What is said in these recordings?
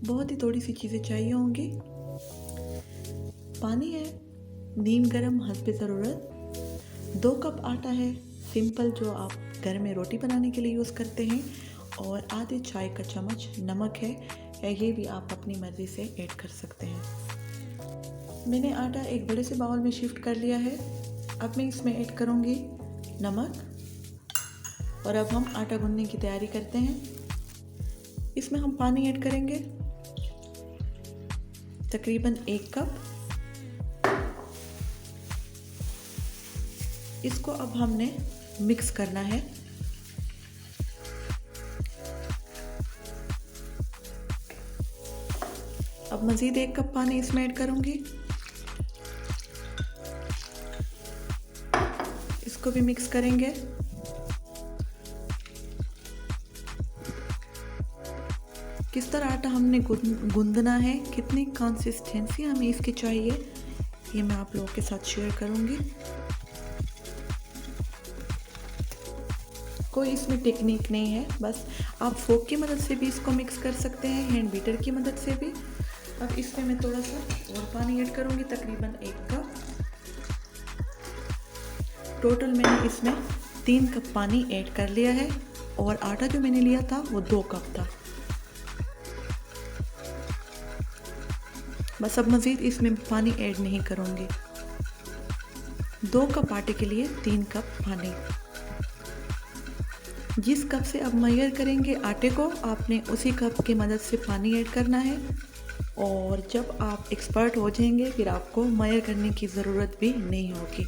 बहुत ही थोड़ी सी चीज़ें चाहिए होंगी। पानी है नीम गरम हस्बे ज़रूरत, 2 कप आटा है सिंपल जो आप घर में रोटी बनाने के लिए यूज़ करते हैं, और आधे चाय का चम्मच नमक है, या ये भी आप अपनी मर्ज़ी से ऐड कर सकते हैं। मैंने आटा एक बड़े से बाउल में शिफ्ट कर लिया है। अब मैं इसमें ऐड करूँगी नमक, और अब हम आटा गूंदने की तैयारी करते हैं। इसमें हम पानी ऐड करेंगे तकरीबन 1 कप। इसको अब हमने मिक्स करना है। अब मज़ीद 1 कप पानी इसमें ऐड करूँगी। इसको भी मिक्स करेंगे। किस तरह आटा हमने गूंदना है, कितनी कंसिस्टेंसी हमें इसकी चाहिए, ये मैं आप लोगों के साथ शेयर करूँगी। कोई इसमें टेक्निक नहीं है, बस आप फोक की मदद से भी इसको मिक्स कर सकते हैं, हैंड बीटर की मदद से भी। अब इसमें मैं थोड़ा सा और पानी ऐड करूँगी, तकरीबन 1 कप। टोटल मैंने इसमें 3 कप पानी ऐड कर लिया है, और आटा जो मैंने लिया था वो 2 कप था। बस अब मज़ीद इसमें पानी ऐड नहीं करूँगी। 2 कप आटे के लिए 3 कप पानी। जिस कप से अब मेजर करेंगे आटे को, आपने उसी कप की मदद से पानी ऐड करना है, और जब आप एक्सपर्ट हो जाएंगे फिर आपको मेजर करने की ज़रूरत भी नहीं होगी।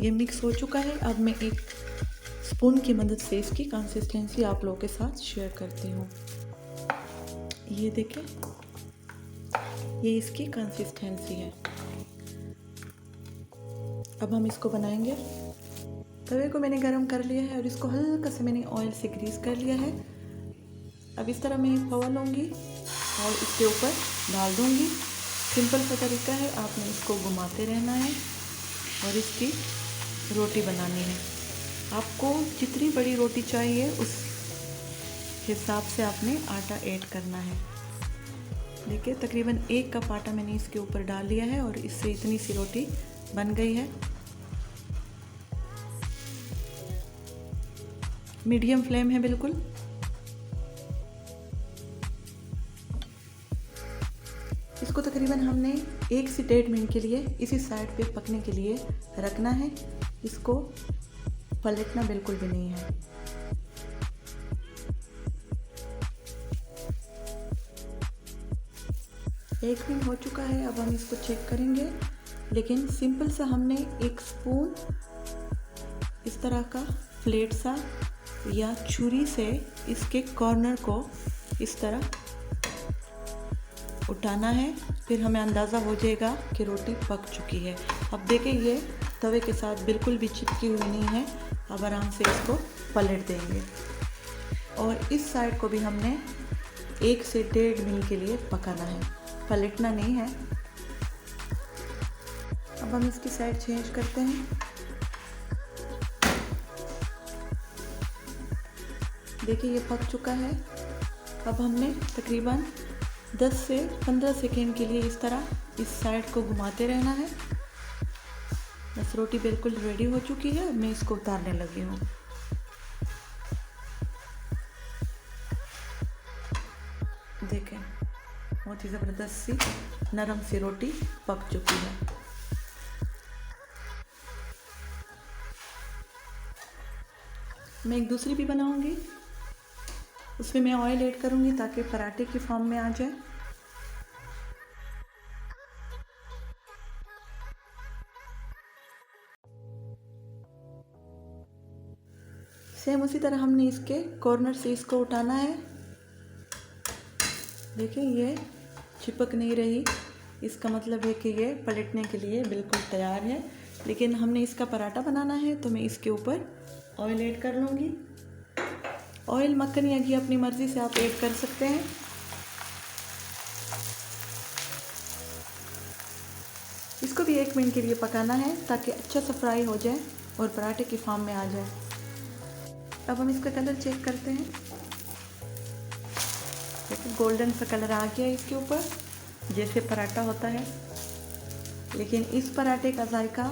ये मिक्स हो चुका है। अब मैं एक स्पून की मदद से इसकी कंसिस्टेंसी आप लोगों के साथ शेयर करती हूँ। ये देखें, ये इसकी कंसिस्टेंसी है। अब हम इसको बनाएंगे। तवे को मैंने गरम कर लिया है, और इसको हल्का से मैंने ऑयल से ग्रीस कर लिया है। अब इस तरह मैं एक तवा लूँगी और इसके ऊपर डाल दूँगी। सिंपल सा तरीका है, आपने इसको घुमाते रहना है और इसकी रोटी बनानी है। आपको जितनी बड़ी रोटी चाहिए उस हिसाब से आपने आटा ऐड करना है। देखिए, तकरीबन 1 कप आटा मैंने इसके ऊपर डाल लिया है, और इससे इतनी सी रोटी बन गई है। मीडियम फ्लेम है बिल्कुल। इसको तकरीबन हमने 1 से 1.5 मिनट के लिए इसी साइड पे पकने के लिए रखना है। इसको पलटना बिल्कुल भी नहीं है। एक मिनट हो चुका है। अब हम इसको चेक करेंगे, लेकिन सिंपल सा हमने एक स्पून इस तरह का फ्लेट सा या छुरी से इसके कॉर्नर को इस तरह उठाना है, फिर हमें अंदाज़ा हो जाएगा कि रोटी पक चुकी है। अब देखिए, ये तवे के साथ बिल्कुल भी चिपकी हुई नहीं है। अब आराम से इसको पलट देंगे, और इस साइड को भी हमने 1 से 1.5 मिनट के लिए पकाना है, पलटना नहीं है। अब हम इसकी साइड चेंज करते हैं। देखिए, ये पक चुका है। अब हमने तकरीबन 10 से 15 सेकेंड के लिए इस तरह इस साइड को घुमाते रहना है। बस रोटी बिल्कुल रेडी हो चुकी है। मैं इसको उतारने लगी हूँ। देखें, बहुत ही ज़बरदस्त सी नरम सी रोटी पक चुकी है। मैं एक दूसरी भी बनाऊंगी। उसमें मैं ऑयल ऐड करूंगी ताकि पराठे की फॉर्म में आ जाए। सेम उसी तरह हमने इसके कॉर्नर से इसको उठाना है। देखिए, ये चिपक नहीं रही, इसका मतलब है कि ये पलटने के लिए बिल्कुल तैयार है। लेकिन हमने इसका पराठा बनाना है, तो मैं इसके ऊपर ऑयल ऐड कर लूँगी। ऑयल, मक्खन या घी अपनी मर्ज़ी से आप ऐड कर सकते हैं। इसको भी 1 मिनट के लिए पकाना है ताकि अच्छा सा फ्राई हो जाए और पराठे की फॉर्म में आ जाए। अब हम इसका कलर चेक करते हैं। देखिए गोल्डन सा कलर आ गया इसके ऊपर, जैसे पराठा होता है। लेकिन इस पराठे का जायका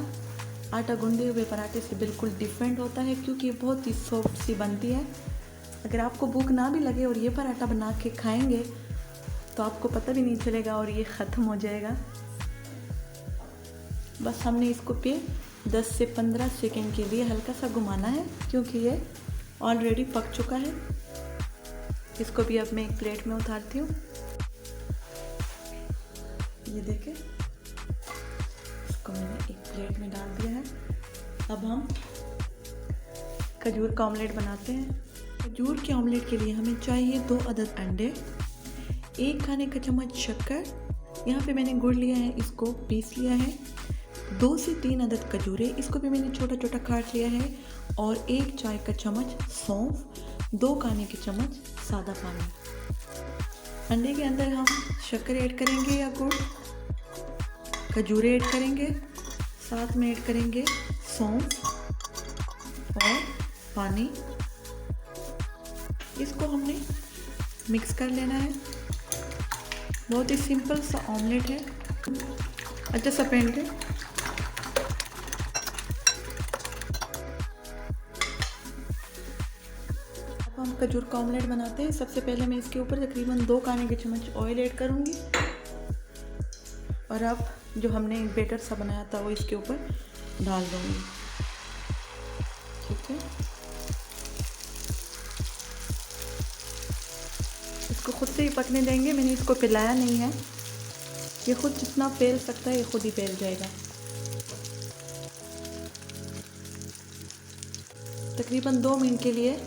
आटा गूंदे हुए पराठे से बिल्कुल डिफरेंट होता है, क्योंकि ये बहुत ही सॉफ्ट सी बनती है। अगर आपको भूख ना भी लगे और ये पराठा बना के खाएंगे तो आपको पता भी नहीं चलेगा और ये ख़त्म हो जाएगा। बस हमने इसको पे 10 से 15 सेकंड के लिए हल्का सा घुमाना है, क्योंकि ये ऑलरेडी पक चुका है। इसको भी अब मैं एक प्लेट में उतारती हूँ। ये देखें, इसको मैंने एक प्लेट में डाल दिया है। अब हम खजूर का ऑमलेट बनाते हैं। खजूर के ऑमलेट के लिए हमें चाहिए 2 अदद अंडे, 1 खाने का चम्मच शक्कर, यहाँ पे मैंने गुड़ लिया है, इसको पीस लिया है, 2 से 3 अदद खजूरें, इसको भी मैंने छोटा छोटा काट लिया है, और 1 चाय का चम्मच सौंफ, 2 खाने के चम्मच सादा पानी। अंडे के अंदर हम शक्कर ऐड करेंगे या गुड़, खजूरें ऐड करेंगे, साथ में ऐड करेंगे सौंफ और पानी। इसको हमने मिक्स कर लेना है। बहुत ही सिंपल सा ऑमलेट है। अच्छा सा पैन लें, अब हम खजूर का ऑमलेट बनाते हैं। सबसे पहले मैं इसके ऊपर तकरीबन 2 खाने के चम्मच ऑयल ऐड करूँगी, और अब जो हमने एक बैटर सा बनाया था वो इसके ऊपर डाल दूँगी। ठीक है, इसको खुद से ही पकने देंगे, मैंने इसको पिलाया नहीं है। ये खुद जितना फैल सकता है ये खुद ही फैल जाएगा। तकरीबन 2 मिनट के लिए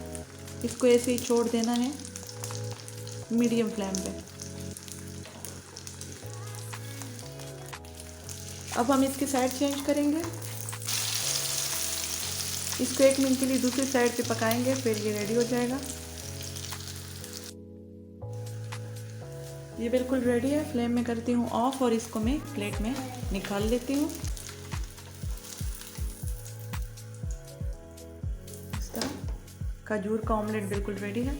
इसको ऐसे ही छोड़ देना है मीडियम फ्लेम पे। अब हम इसकी साइड चेंज करेंगे। इसको 1 मिनट के लिए दूसरी साइड पे पकाएंगे, फिर ये रेडी हो जाएगा। ये बिल्कुल रेडी है। फ्लेम में करती हूँ ऑफ और इसको मैं प्लेट में निकाल लेती हूँ। इस तरह खजूर का ऑमलेट बिल्कुल रेडी है।